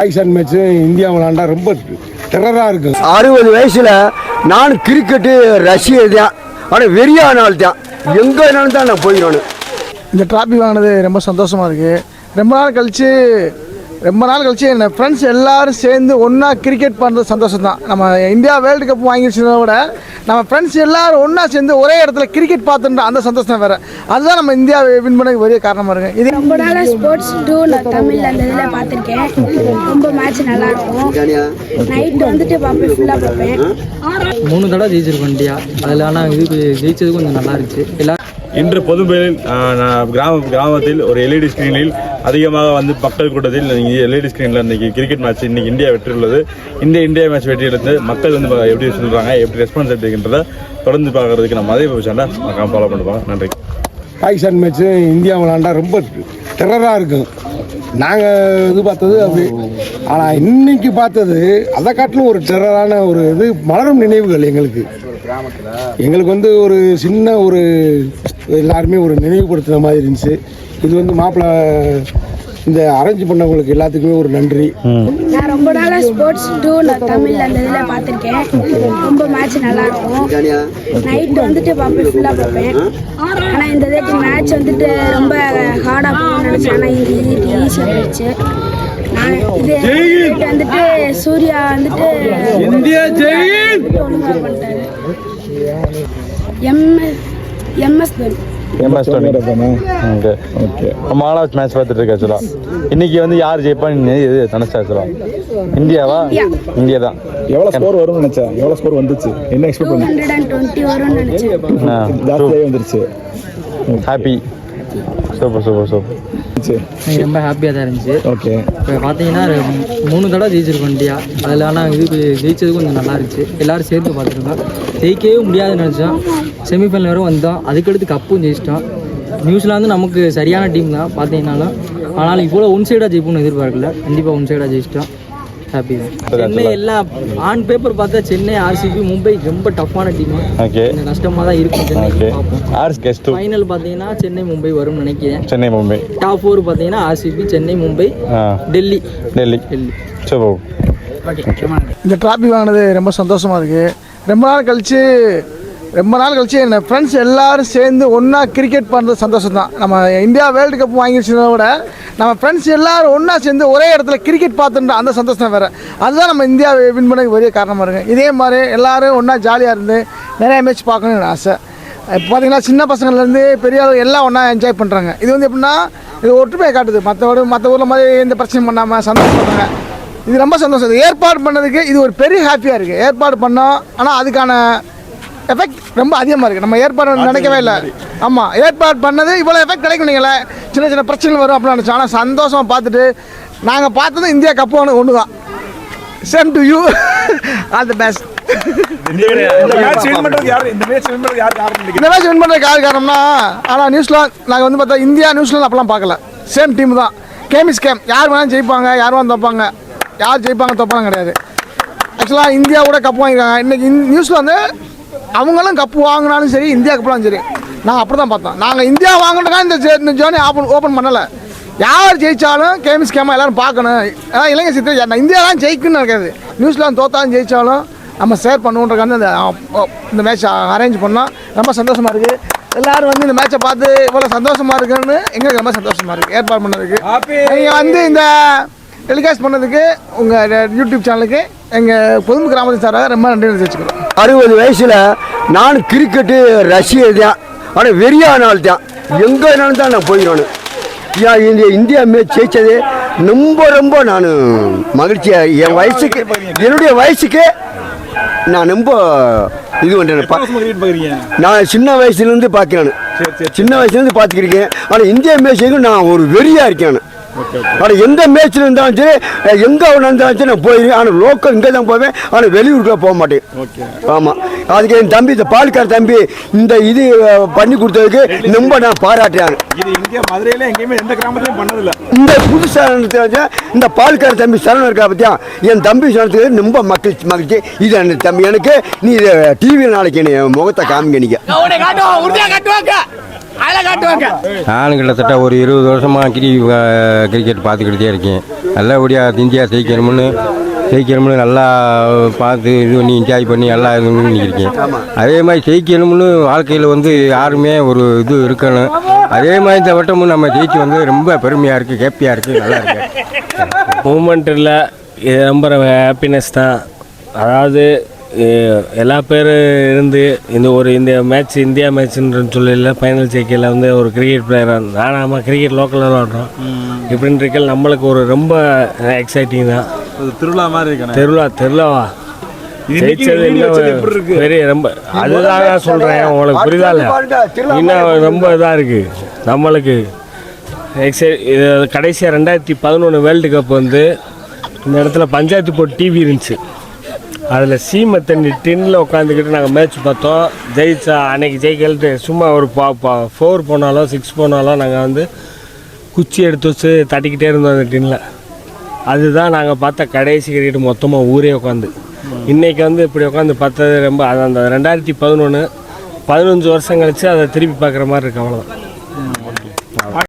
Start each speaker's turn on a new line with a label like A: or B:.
A: Pakistan match India விளாண்டா ரொம்ப டெரரா இருக்கு.
B: 60 வயசுல நான் கிரிக்கெட்டு ரசிகர் தான், ஆனால் வெறியான ஆள் தான். எங்கே வேணாலும் தான் நான் போயிடணும்.
C: இந்த டிராஃபி வாங்கினது ரொம்ப சந்தோஷமாக இருக்குது. ரொம்ப நாள் கழிச்சு என் ஃப்ரெண்ட்ஸ் எல்லோரும் சேர்ந்து ஒன்றா கிரிக்கெட் பண்ணுறது சந்தோஷம் தான். நம்ம இந்தியா வேர்ல்டு கப் வாங்கிடுச்சதை விட நம்ம ஃப்ரெண்ட்ஸ் எல்லோரும் ஒன்றா சேர்ந்து ஒரே இடத்துல கிரிக்கெட் பார்த்துன்ற அந்த சந்தோஷம் வேறு. அதுதான் நம்ம இந்தியா வின் பண்ண பெரிய காரணமாக இருக்குது. இது
D: ரொம்ப நாளாக ஸ்போர்ட்ஸ் டூ நான் தமிழில் அந்த இதில் பார்த்துருக்கேன். ரொம்ப மேட்ச் நல்லாயிருக்கும். நைட்டு வந்துட்டு பார்ப்பேன், ஃபுல்லாக பார்ப்பேன்.
E: 3 தடவை ஜெயிச்சிருக்கோம் இந்தியா. அதில் ஆனால் இது ஜெயிச்சது கொஞ்சம் நல்லா இருந்துச்சு. எல்லாம்
F: இன்று பொதுமையில் கிராமத்தில் ஒரு எல்இடி ஸ்க்ரீனில் அதிகமாக வந்து மக்கள் கூட்டத்தில் எல்இடி ஸ்க்ரீனில் இன்றைக்கி கிரிக்கெட் மேட்ச் இன்றைக்கி இந்தியா வெற்றி உள்ளது. இந்தியா மேட்ச் வெற்றி எடுத்து மக்கள் வந்து எப்படி சொல்கிறாங்க, எப்படி ரெஸ்பான்ஸ் எடுத்துக்கின்றதை தொடர்ந்து பார்க்குறதுக்கு நம்ம அதே சேனலை ஃபாலோ பண்ணுவாங்க. நன்றி.
A: பாகிஸ்தான் மேட்ச் இந்தியா விளாண்டா ரொம்ப டெரராக இருக்கும். நாங்கள் இது பார்த்தது அப்படி, ஆனால் இன்னைக்கு பார்த்தது அதை காட்டிலும் ஒரு டெரரான ஒரு இது மலரும் நினைவுகள் எங்களுக்கு வந்து ஒரு சின்ன ஒரு எல்லாருமே ஒரு நினைவுபடுத்துகிற மாதிரி இருந்துச்சு. இது வந்து மாப்பிள்ளை இந்த அரேஞ்ச் பண்ணவங்களுக்கு எல்லாத்துக்குமே ஒரு நன்றி.
D: நான் ரொம்ப நாளாக ஸ்போர்ட்ஸ் டூ நான் தமிழில் அந்த இதில் பார்த்துருக்கேன். ரொம்ப மேட்ச் நல்லாயிருக்கும். நைட்டு வந்துட்டு பார்ப்பேன், ஃபுல்லாக பார்ப்பேன். ஆனால் இந்த இதுக்கு மேட்ச் வந்துட்டு ரொம்ப ஹார்டாக போகணும்னு நினச்சேன். ஆனால் இது ஈஸியாக போயிடுச்சு. நான் இது வந்துட்டு சூர்யா வந்துட்டு
F: இந்தியா ஜெயின்
D: ஒழுங்காக பண்ணிட்டாரு. எம்எஸ் தோனி.
F: மாலாஸ் மேட்ச் பார்த்துட்டு இருக்கா சொல்லலாம். இன்னைக்கு வந்து யார் ஜெயிப்பான்னு நினைச்சா சொல்லலாம். இந்தியாவா? இந்தியா தான்.
G: எவ்வளவு ஸ்கோர் வரும்னு நினைச்சேன், எவ்வளவு ஸ்கோர் வந்துச்சு, என்ன எக்ஸ்பெக்ட் பண்ணீங்க?
D: 220 வரும்னு நினைச்சேன்.
G: ஜாஸ்தியாவே வந்துருச்சு.
F: ஹாப்பி. சூப்பர்.
E: ரொம்ப ஹாப்பியாக தான் இருந்துச்சு.
G: ஓகே.
E: இப்போ பார்த்தீங்கன்னா 3 தடவை ஜெயிச்சிருக்கோம் இந்தியா. அதில் ஆனால் இது ஜெயிச்சது கொஞ்சம் நல்லா இருந்துச்சு. எல்லோரும் சேர்த்து பார்த்துருக்கோம். ஜெயிக்கவே முடியாதுன்னு நினச்சோம். செமிஃபைனல் வரை வந்தோம். அதுக்கடுத்து கப்பும் ஜெயிச்சிட்டோம். நியூசிலாந்து நமக்கு சரியான டீம் தான் பார்த்தீங்கன்னாலும். ஆனாலும் இவ்வளோ ஒன் சைடாக ஜெயிப்புன்னு எதிர்பார்க்கல. கண்டிப்பாக ஒன் சைடாக ஜெயிச்சிட்டோம். ஹாப்பி தான். சென்னை எல்லாம் ஆன் பேப்பர் பார்த்தா சென்னை, ஆர்சிபி, மும்பை ரொம்ப டஃப்பான டீம். கொஞ்சம் கஷ்டமாக தான் இருக்கும். ஃபைனல் பார்த்தீங்கன்னா சென்னை மும்பை வரும்னு நினைக்கிறேன்.
F: சென்னை மும்பை.
E: டாப் 4 பார்த்தீங்கன்னா ஆர்சிபி, சென்னை, மும்பை, டெல்லி.
C: இந்த டிராஃபி வாங்கினது ரொம்ப சந்தோஷமாக இருக்குது. ரொம்ப நாள் கழிச்சு என் ஃப்ரெண்ட்ஸ் எல்லோரும் சேர்ந்து ஒன்றா கிரிக்கெட் பண்ணுறது சந்தோஷம் தான். நம்ம இந்தியா வேர்ல்டு கப் வாங்கிடுச்சதை விட நம்ம ஃப்ரெண்ட்ஸ் எல்லோரும் ஒன்றா சேர்ந்து ஒரே இடத்துல கிரிக்கெட் பார்த்துன்ற அந்த சந்தோஷம் வேறு. அதுதான் நம்ம இந்தியா வின் பண்ண பெரிய காரணமாக இருக்குது. இதே மாதிரி எல்லோரும் ஒன்றா ஜாலியாக இருந்து நிறைய மேட்ச் பார்க்கணுன்னு ஆசை. இப்போ பார்த்திங்கன்னா சின்ன பசங்கள்லேருந்து பெரிய அளவு எல்லாம் ஒன்றா என்ஜாய் பண்ணுறாங்க. இது வந்து எப்படின்னா இது ஒற்றுமையை காட்டுது. மற்ற ஊரில் மாதிரி எந்த பிரச்சனையும் பண்ணாமல் சந்தோஷப்படுறாங்க. இது ரொம்ப சந்தோஷம். இது ஏற்பாடு பண்ணதுக்கு இது ஒரு பெரிய ஹாப்பியாக இருக்குது. ஏற்பாடு பண்ணோம், ஆனால் அதுக்கான எஃபெக்ட் ரொம்ப அதிகமாக இருக்குது. நம்ம ஏற்பாடு நினைக்கவே இல்லை. ஆமாம், ஏற்பாடு பண்ணது இவ்வளோ எஃபெக்ட் கிடைக்கும். நீங்களே சின்ன பிரச்சனைகள் வரும் அப்படின்னு நினச்சோம். ஆனால் சந்தோஷமாக பார்த்துட்டு நாங்கள் பார்த்தது இந்தியா கப்பு ஒன்று தான். Same to you, all the best.
G: இந்த மேட்ச் வின் பண்றதுக்கு
C: யார் காரணம்னா, ஆனால் நியூசிலாந்து நாங்கள் வந்து பார்த்தா இந்தியா நியூசிலாந்து அப்பெல்லாம் பார்க்கல. சேம் டீம் தான். Game is game. யார் வேணாலும் ஜெயிப்பாங்க, யார் வேணாலும் தோப்பாங்க. யார் ஜெயிப்பாங்க தோப்பாங்க கிடையாது. ஆக்சுவலாக இந்தியா கூட கப்பு வாங்கியிருக்காங்க. இன்றைக்கி நியூசிலாந்து அவங்களும் கப்பு வாங்கினாலும் சரி, இந்தியா கப்புலாம் சரி, நாங்கள் அப்படி தான் பார்த்தோம். நாங்கள் இந்தியா வாங்கினதுக்காக இந்த ஜோனி ஓப்பன் பண்ணலை. யார் ஜெயித்தாலும் கேமிஸ் கேமாக எல்லோரும் பார்க்கணும். அதான் இளைஞர் சித்திரை இந்தியா தான் ஜெயிக்குன்னு இருக்காது. நியூசிலாந்து தோத்தாலும் ஜெயித்தாலும் நம்ம ஷேர் பண்ணுன்றக்காக இந்த மேட்ச் அரேஞ்ச் பண்ணோம். ரொம்ப சந்தோஷமாக இருக்குது. எல்லோரும் வந்து இந்த மேட்சை பார்த்து இவ்வளோ சந்தோஷமாக இருக்குன்னு எங்களுக்கு ரொம்ப சந்தோஷமாக இருக்குது. ஏற்பாடு பண்ணதுக்கு, நீங்கள் வந்து இந்த டெலிகாஸ்ட் பண்ணதுக்கு, உங்கள் யூடியூப் சேனலுக்கு எங்கள் பொதுமை கிராமத்தின் சாராக ரொம்ப நன்றி வச்சுக்கிறோம்.
B: 60 வயசில் நான் கிரிக்கெட்டு ரசிகர் தான், ஆனால் வெறியான ஆள் தான். எங்கே வேணாலும் தான் நான் போயிடணும். இந்தியா மேட்ச் ஜெயிச்சது ரொம்ப நான் மகிழ்ச்சியாக, என் வயசுக்கு, என்னுடைய வயசுக்கு நான் ரொம்ப இது பண்ணுறேன். நான் சின்ன வயசுலேருந்து பார்க்கிறேன். சின்ன வயசுலேருந்து பார்த்துக்கிருக்கேன். ஆனால் இந்தியா மேட்சுக்கு நான் ஒரு வெறியாக இருக்கேன். ஆனால் எந்த மேட்ச்சில் இருந்தாலும் சரி, எங்கே இருந்தாலும் சரி நான் போயிருக்கேன். ஆனால் லோக்கல் இங்கே தான் போவேன். ஆனால் வெளியூருக்குள்ள போக மாட்டேன். ஆமாம், அதுக்கு என் தம்பி, இந்த பால்கார தம்பி இந்த இது பண்ணி கொடுத்ததுக்கு ரொம்ப நான் பாராட்டுறேன். இந்த புதுசாக இந்த பால்கார தம்பி சரணம் இருக்கா பற்றியா, என் தம்பி சரணத்துக்கு ரொம்ப மகிழ்ச்சி. இது அந்த தம்பி எனக்கு நீ டிவியில் நாளைக்கு என் முகத்தை காமிக்க. நீங்கள்
H: நானும் கிட்டத்தட்ட ஒரு 20 வருஷமாக கிரிக்கெட் பார்த்துக்கிட்டே இருக்கேன். நல்லபடியாக இந்தியா ஜெயிக்கணும்னு நல்லா பார்த்து இது பண்ணி என்ஜாய் பண்ணி நல்லா இது பண்ணியிருக்கேன். அதே மாதிரி ஜெயிக்கணும்னு வாழ்க்கையில் வந்து யாருமே ஒரு இது இருக்கணும். அதே மாதிரி இந்த வட்டமும் நம்ம ஜெயிச்சு வந்து ரொம்ப பெருமையாக இருக்குது, ஹேப்பியாக இருக்குது, நல்லா இருக்கு.
I: மூமெண்ட் இல்லை, இது ரொம்ப ஹாப்பினஸ் தான். அதாவது எல்லா பேரும் இருந்து இந்த மேட்ச் இந்தியா மேட்ச்ன்ற சொல்லல ஃபைனல் ஜெயிக்கல வந்து ஒரு கிரிக்கெட் பிளேயராக நானாமல் கிரிக்கெட் லோக்கலில் விளாட்றோம் இப்படின்னு இருக்கல நம்மளுக்கு ஒரு ரொம்ப எக்ஸைட்டிங் தான்.
F: திருவிழா மாதிரி இருக்கு.
I: திருவிழாவா ஜெயிச்சது இன்னும் பெரிய ரொம்ப அதுதான் நான் சொல்கிறேன், உங்களுக்கு புரியுதா இல்லை? இன்னும் ரொம்ப இதாக இருக்குது நம்மளுக்கு இது. கடைசியாக 2011 வேர்ல்டு கப் வந்து இந்த இடத்துல பஞ்சாயத்து போட்டு டிவி இருந்துச்சு. அதில் சீமை தண்ணி டின்னில் உட்காந்துக்கிட்டு நாங்கள் மேட்ச் பார்த்தோம். ஜெயிச்சா அன்றைக்கி ஜெயிக்கல்ட்டு சும்மா ஒரு 4 போனாலும் 6 போனாலும் நாங்கள் வந்து குச்சி எடுத்து வச்சு தட்டிக்கிட்டே இருந்தோம் அந்த டின்னில். அதுதான் நாங்கள் பார்த்த கடைசி கிரிக்கெட் மொத்தமாக ஊரே உட்காந்து. இன்றைக்கி வந்து இப்படி உட்காந்து பார்த்தது ரொம்ப அந்த 2011 15 வருஷம் கழித்து அதை திருப்பி பார்க்குற மாதிரி இருக்குது, அவ்வளோதான்.